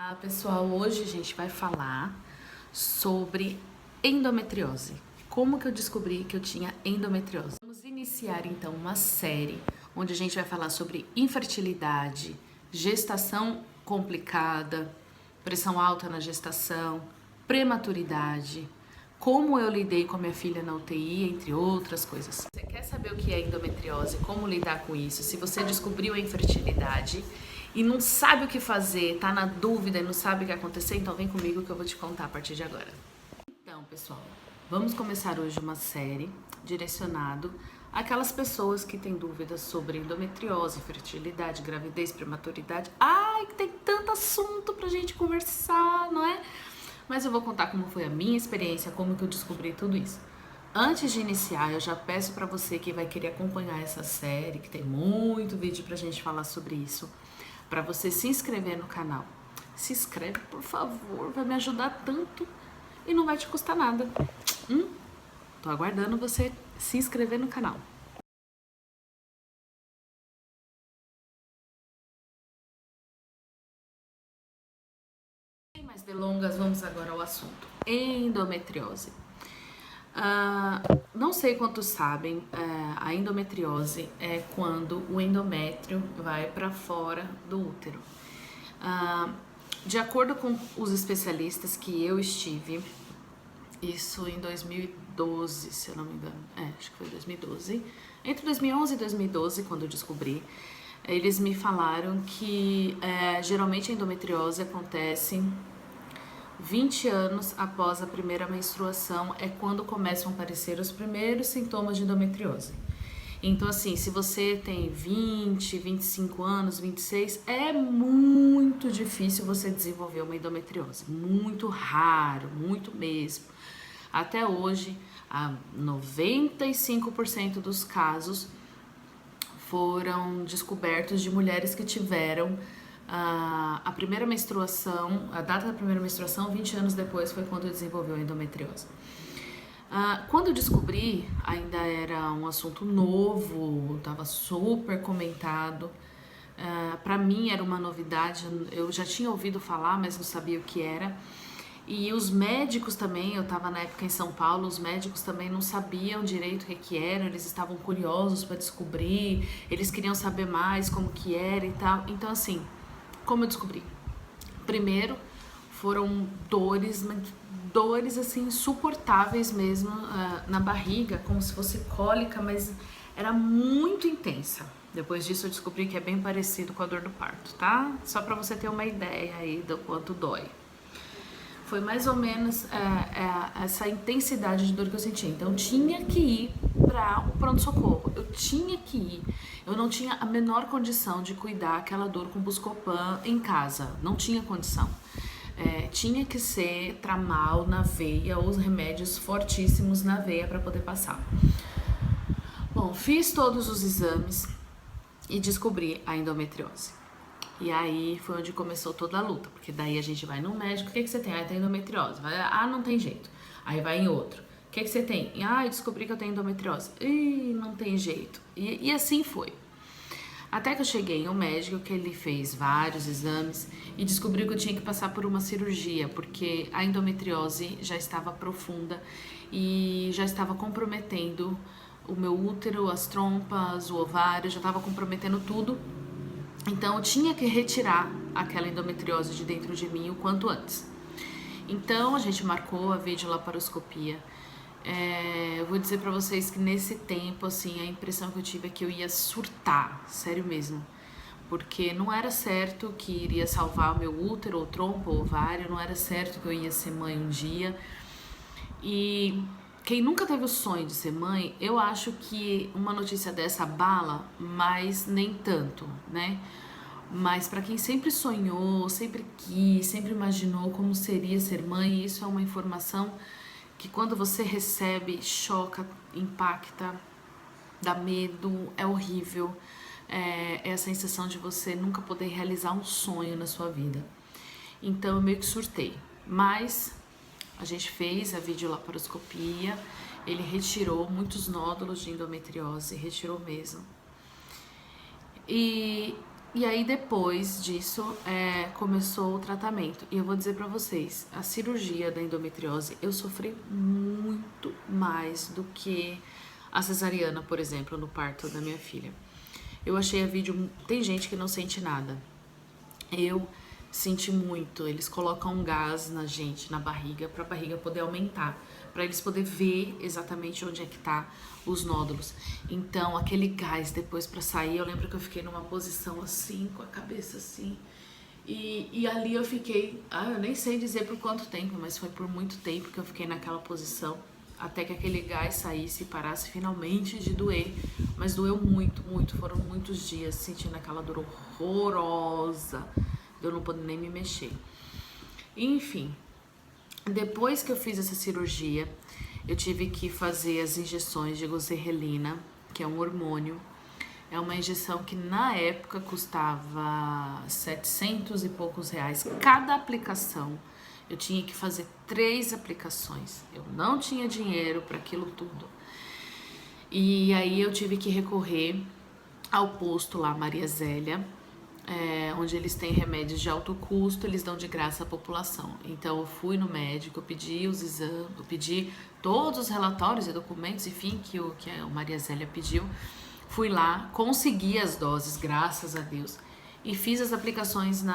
Olá pessoal, hoje a gente vai falar sobre endometriose. Como que eu descobri que eu tinha endometriose? Vamos iniciar então uma série onde a gente vai falar sobre infertilidade, gestação complicada, pressão alta na gestação, prematuridade, como eu lidei com a minha filha na UTI, entre outras coisas. Você quer saber o que é endometriose, como lidar com isso? Se você descobriu a infertilidade e não sabe o que fazer, tá na dúvida e não sabe o que acontecer, então vem comigo que eu vou te contar a partir de agora. Então, pessoal, vamos começar hoje uma série direcionado àquelas pessoas que têm dúvidas sobre endometriose, fertilidade, gravidez, prematuridade. Ai, que tem tanto assunto pra gente conversar, não é? Mas eu vou contar como foi a minha experiência, como que eu descobri tudo isso. Antes de iniciar, eu já peço pra você que vai querer acompanhar essa série, que tem muito vídeo pra gente falar sobre isso, pra você se inscrever no canal. Se inscreve, por favor, vai me ajudar tanto e não vai te custar nada. Tô aguardando você se inscrever no canal. Sem mais delongas, vamos agora ao assunto. Endometriose. Não sei quantos sabem, a endometriose é quando o endométrio vai para fora do útero. De acordo com os especialistas que eu estive, isso em 2012, se eu não me engano, acho que foi 2012, entre 2011 e 2012, quando eu descobri, eles me falaram que geralmente a endometriose acontece 20 anos após a primeira menstruação, é quando começam a aparecer os primeiros sintomas de endometriose. Então, assim, se você tem 20, 25 anos, 26, é muito difícil você desenvolver uma endometriose. Muito raro, muito mesmo. Até hoje, 95% dos casos foram descobertos de mulheres que tiveram a primeira menstruação, a data da primeira menstruação, 20 anos depois foi quando desenvolveu a endometriose. Quando eu descobri, ainda era um assunto novo, estava super comentado. Para mim era uma novidade, eu já tinha ouvido falar, mas não sabia o que era. E os médicos também, eu estava na época em São Paulo, os médicos também não sabiam direito o que era, eles estavam curiosos para descobrir, eles queriam saber mais como que era e tal. Então, assim, como eu descobri? Primeiro, foram dores assim insuportáveis mesmo na barriga, como se fosse cólica, mas era muito intensa. Depois disso eu descobri que é bem parecido com a dor do parto, tá? Só pra você ter uma ideia aí do quanto dói. Foi mais ou menos essa intensidade de dor que eu senti. Então eu tinha que ir para o pronto-socorro, eu tinha que ir. Eu não tinha a menor condição de cuidar aquela dor com Buscopan em casa, não tinha condição. Tinha que ser tramal na veia, ou os remédios fortíssimos na veia para poder passar. Bom, fiz todos os exames e descobri a endometriose. E aí foi onde começou toda a luta, porque daí a gente vai no médico, o que você tem? Tem endometriose. Não tem jeito. Aí vai em outro. O que você tem? Eu descobri que eu tenho endometriose. Não tem jeito. E assim foi. Até que eu cheguei em um médico que ele fez vários exames e descobriu que eu tinha que passar por uma cirurgia, porque a endometriose já estava profunda e já estava comprometendo o meu útero, as trompas, o ovário, já estava comprometendo tudo. Então eu tinha que retirar aquela endometriose de dentro de mim o quanto antes. Então a gente marcou a videolaparoscopia. Eu vou dizer pra vocês que nesse tempo, assim, a impressão que eu tive é que eu ia surtar, sério mesmo. Porque não era certo que iria salvar o meu útero, ou trompa, ou ovário, não era certo que eu ia ser mãe um dia. E quem nunca teve o sonho de ser mãe, eu acho que uma notícia dessa abala, mas nem tanto, né? Mas para quem sempre sonhou, sempre quis, sempre imaginou como seria ser mãe, isso é uma informação que quando você recebe, choca, impacta, dá medo, é horrível. É a sensação de você nunca poder realizar um sonho na sua vida. Então eu meio que surtei. Mas a gente fez a videolaparoscopia, ele retirou muitos nódulos de endometriose, retirou mesmo. E E aí depois disso começou o tratamento. E eu vou dizer pra vocês, a cirurgia da endometriose eu sofri muito mais do que a cesariana, por exemplo, no parto da minha filha. Eu achei a vídeo, tem gente que não sente nada. Eu senti muito. Eles colocam um gás na gente, na barriga, pra barriga poder aumentar, pra eles poderem ver exatamente onde é que tá os nódulos. Então, aquele gás depois pra sair, eu lembro que eu fiquei numa posição assim, com a cabeça assim. E ali eu fiquei, eu nem sei dizer por quanto tempo, mas foi por muito tempo que eu fiquei naquela posição, até que aquele gás saísse e parasse finalmente de doer. Mas doeu muito, muito, foram muitos dias sentindo aquela dor horrorosa, de eu não poder nem me mexer. Enfim, depois que eu fiz essa cirurgia, eu tive que fazer as injeções de gozerrelina, que é um hormônio. É uma injeção que na época custava 700 e poucos reais cada aplicação. Eu tinha que fazer 3 aplicações. Eu não tinha dinheiro para aquilo tudo. E aí eu tive que recorrer ao posto lá, Maria Zélia, onde eles têm remédios de alto custo, eles dão de graça à população. Então eu fui no médico, eu pedi os exames, eu pedi todos os relatórios e documentos, enfim, que a Maria Zélia pediu. Fui lá, consegui as doses, graças a Deus, e fiz as aplicações,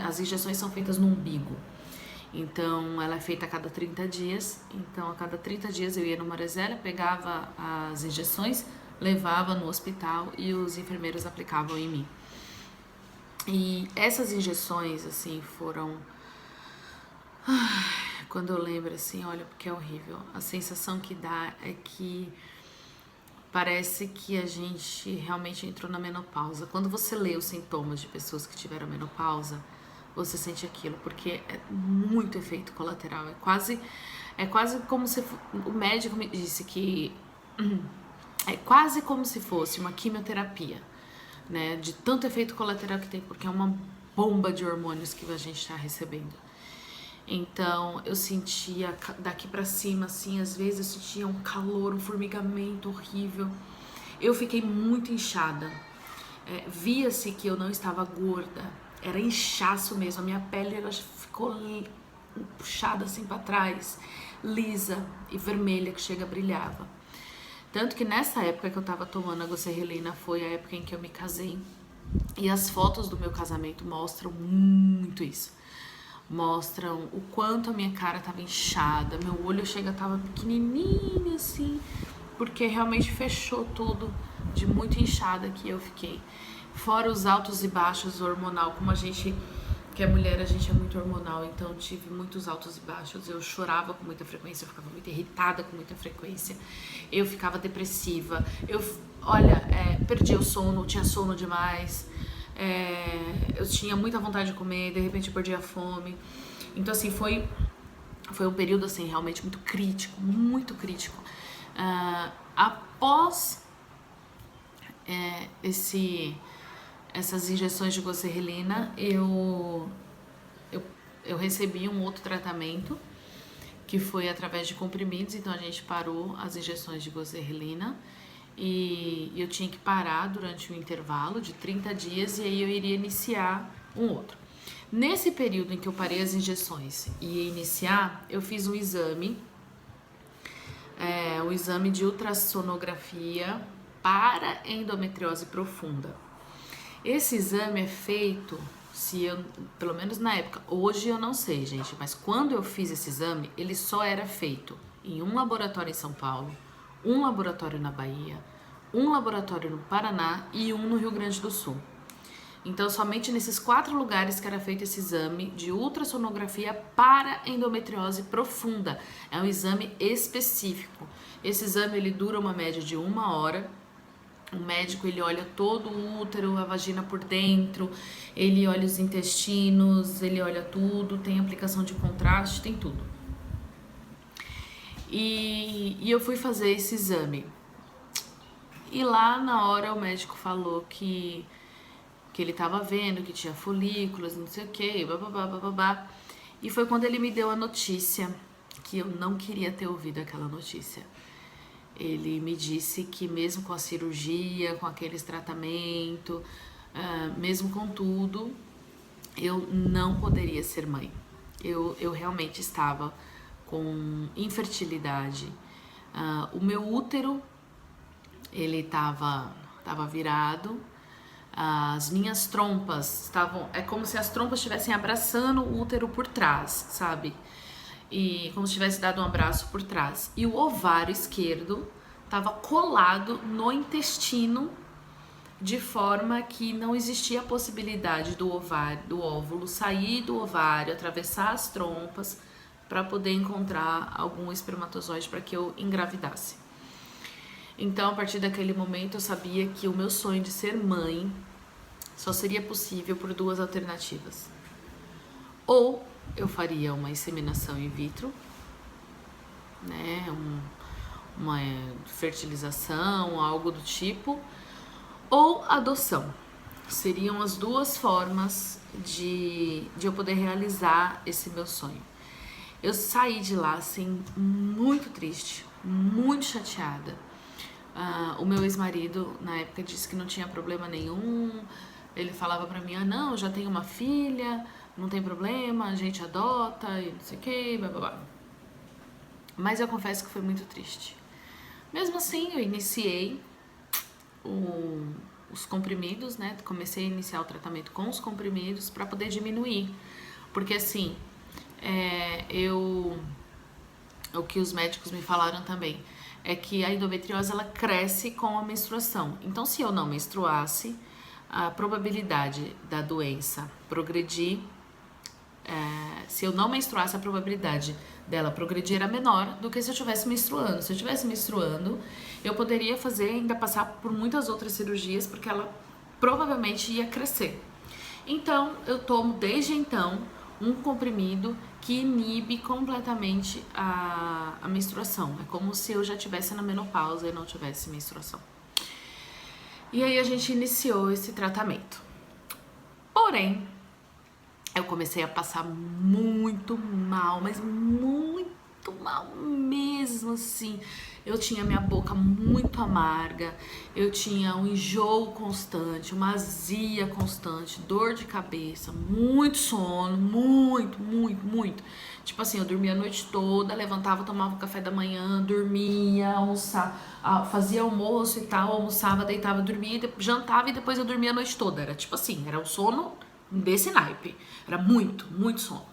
as injeções são feitas no umbigo. Então, ela é feita a cada 30 dias. Então, a cada 30 dias eu ia no Maria Zélia, pegava as injeções, levava no hospital e os enfermeiros aplicavam em mim. E essas injeções, assim, foram... Quando eu lembro, assim, olha, porque é horrível. A sensação que dá é que parece que a gente realmente entrou na menopausa. Quando você lê os sintomas de pessoas que tiveram menopausa, você sente aquilo, porque é muito efeito colateral. É quase como se... O médico me disse que é quase como se fosse uma quimioterapia, né? De tanto efeito colateral que tem, porque é uma bomba de hormônios que a gente está recebendo. Então, eu sentia daqui pra cima, assim, às vezes eu sentia um calor, um formigamento horrível. Eu fiquei muito inchada. Via-se que eu não estava gorda. Era inchaço mesmo. A minha pele, ela ficou puxada assim pra trás, lisa e vermelha, que chega, brilhava. Tanto que nessa época que eu tava tomando a gozerrelina foi a época em que eu me casei. E as fotos do meu casamento mostram muito isso. Mostram o quanto a minha cara tava inchada, meu olho tava pequenininho assim, porque realmente fechou tudo de muito inchada que eu fiquei. Fora os altos e baixos hormonal, como a gente, que é mulher, a gente é muito hormonal, então tive muitos altos e baixos. Eu chorava com muita frequência, eu ficava muito irritada com muita frequência, eu ficava depressiva, perdia o sono, tinha sono demais. Eu tinha muita vontade de comer, de repente eu perdia a fome. Então, assim, foi um período, assim, realmente muito crítico, muito crítico. Após essas injeções de gozerrelina, eu recebi um outro tratamento, que foi através de comprimidos. Então, a gente parou as injeções de gozerrelina. E eu tinha que parar durante um intervalo de 30 dias e aí eu iria iniciar um outro. Nesse período em que eu parei as injeções e ia iniciar, eu fiz um exame de ultrassonografia para endometriose profunda. Esse exame é feito, pelo menos na época, hoje eu não sei, gente, mas quando eu fiz esse exame, ele só era feito em um laboratório em São Paulo, um laboratório na Bahia, um laboratório no Paraná e um no Rio Grande do Sul. Então, somente nesses 4 lugares que era feito esse exame de ultrassonografia para endometriose profunda. É um exame específico. Esse exame, ele dura uma média de 1 hora. O médico, ele olha todo o útero, a vagina por dentro, ele olha os intestinos, ele olha tudo, tem aplicação de contraste, tem tudo. E eu fui fazer esse exame. E lá na hora o médico falou que ele tava vendo que tinha folículos, não sei o que, bababá. E foi quando ele me deu a notícia, que eu não queria ter ouvido aquela notícia. Ele me disse que mesmo com a cirurgia, com aqueles tratamentos, mesmo com tudo, eu não poderia ser mãe. Eu realmente estava com infertilidade. O meu útero, ele estava virado. As minhas trompas estavam... É como se as trompas estivessem abraçando o útero por trás, sabe? E como se tivesse dado um abraço por trás. E o ovário esquerdo estava colado no intestino, de forma que não existia a possibilidade do óvulo sair do ovário, atravessar as trompas para poder encontrar algum espermatozoide para que eu engravidasse. Então, a partir daquele momento, eu sabia que o meu sonho de ser mãe só seria possível por duas alternativas. Ou eu faria uma inseminação in vitro, né, uma fertilização, algo do tipo, ou adoção. Seriam as duas formas de eu poder realizar esse meu sonho. Eu saí de lá assim, muito triste, muito chateada. O meu ex-marido na época disse que não tinha problema nenhum. Ele falava pra mim, não, eu já tenho uma filha, não tem problema, a gente adota e não sei o que, blá blá blá. Mas eu confesso que foi muito triste. Mesmo assim, eu iniciei os comprimidos, né? Comecei a iniciar o tratamento com os comprimidos para poder diminuir. Porque assim, o que os médicos me falaram também é que a endometriose ela cresce com a menstruação. Então, se eu não menstruasse, a probabilidade da doença progredir, se eu não menstruasse, a probabilidade dela progredir era menor do que se eu estivesse menstruando. Se eu estivesse menstruando, eu poderia ainda passar por muitas outras cirurgias, porque ela provavelmente ia crescer. Então, eu tomo desde então um comprimido que inibe completamente a menstruação. É como se eu já estivesse na menopausa e não tivesse menstruação. E aí a gente iniciou esse tratamento. Porém, eu comecei a passar muito mal, mas muito mal mesmo, assim. Eu tinha minha boca muito amarga, eu tinha um enjoo constante, uma azia constante, dor de cabeça, muito sono, muito. Tipo assim, eu dormia a noite toda, levantava, tomava café da manhã, dormia, almoçava, fazia almoço e tal, almoçava, deitava, dormia, jantava e depois eu dormia a noite toda. Era tipo assim, era um sono desse naipe, era muito sono.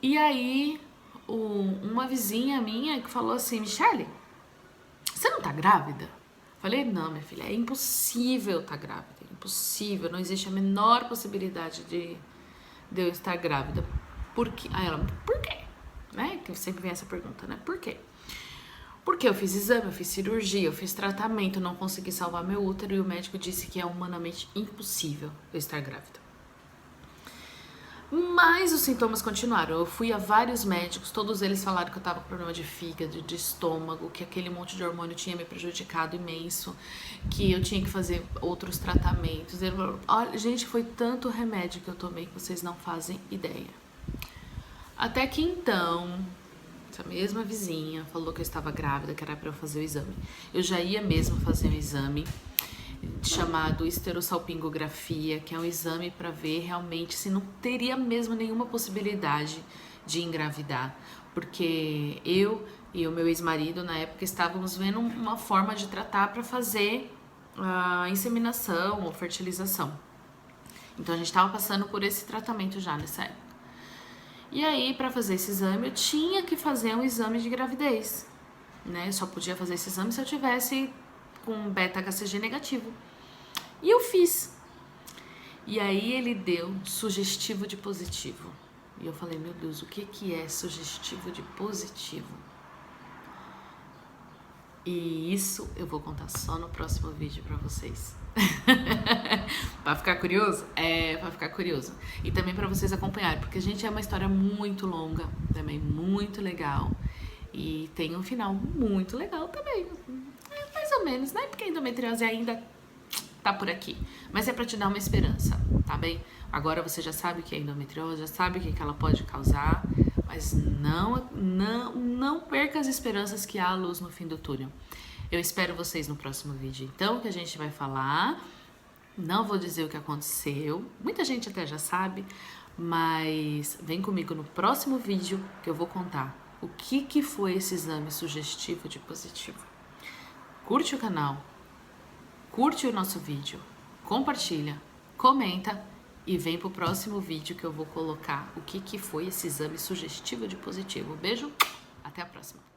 E aí, uma vizinha minha que falou assim, Michele, você não tá grávida? Falei, não, minha filha, é impossível estar grávida, é impossível, não existe a menor possibilidade de eu estar grávida. Por quê? Aí ela, por quê? Né? Que sempre vem essa pergunta, né? Por quê? Porque eu fiz exame, eu fiz cirurgia, eu fiz tratamento, não consegui salvar meu útero e o médico disse que é humanamente impossível eu estar grávida. Mas os sintomas continuaram. Eu fui a vários médicos, todos eles falaram que eu tava com problema de fígado, de estômago, que aquele monte de hormônio tinha me prejudicado imenso, que eu tinha que fazer outros tratamentos. Olha, gente, foi tanto remédio que eu tomei que vocês não fazem ideia. Até que então, essa mesma vizinha falou que eu estava grávida, que era pra eu fazer o exame. Eu já ia mesmo fazer um exame chamado esterossalpingografia, que é um exame para ver realmente se não teria mesmo nenhuma possibilidade de engravidar, porque eu e o meu ex-marido na época estávamos vendo uma forma de tratar para fazer a inseminação ou fertilização. Então a gente estava passando por esse tratamento já nessa época. E aí, para fazer esse exame, eu tinha que fazer um exame de gravidez, né? Eu só podia fazer esse exame se eu tivesse com beta-HCG negativo. E eu fiz. E aí ele deu sugestivo de positivo. E eu falei, meu Deus, o que é sugestivo de positivo? E isso eu vou contar só no próximo vídeo pra vocês. Pra ficar curioso? Pra ficar curioso. E também pra vocês acompanharem, porque a gente é uma história muito longa, também muito legal. E tem um final muito legal também. Mais ou menos, né? Porque a endometriose ainda tá por aqui. Mas é pra te dar uma esperança, tá bem? Agora você já sabe o que é endometriose, já sabe o que ela pode causar, mas não perca as esperanças que há luz no fim do túnel. Eu espero vocês no próximo vídeo, então, que a gente vai falar Não vou dizer o que aconteceu, muita gente até já sabe, mas vem comigo no próximo vídeo que eu vou contar o que foi esse exame sugestivo de positivo. Curte o canal, curte o nosso vídeo, compartilha, comenta e vem pro próximo vídeo que eu vou colocar o que foi esse exame sugestivo de positivo. Beijo, até a próxima.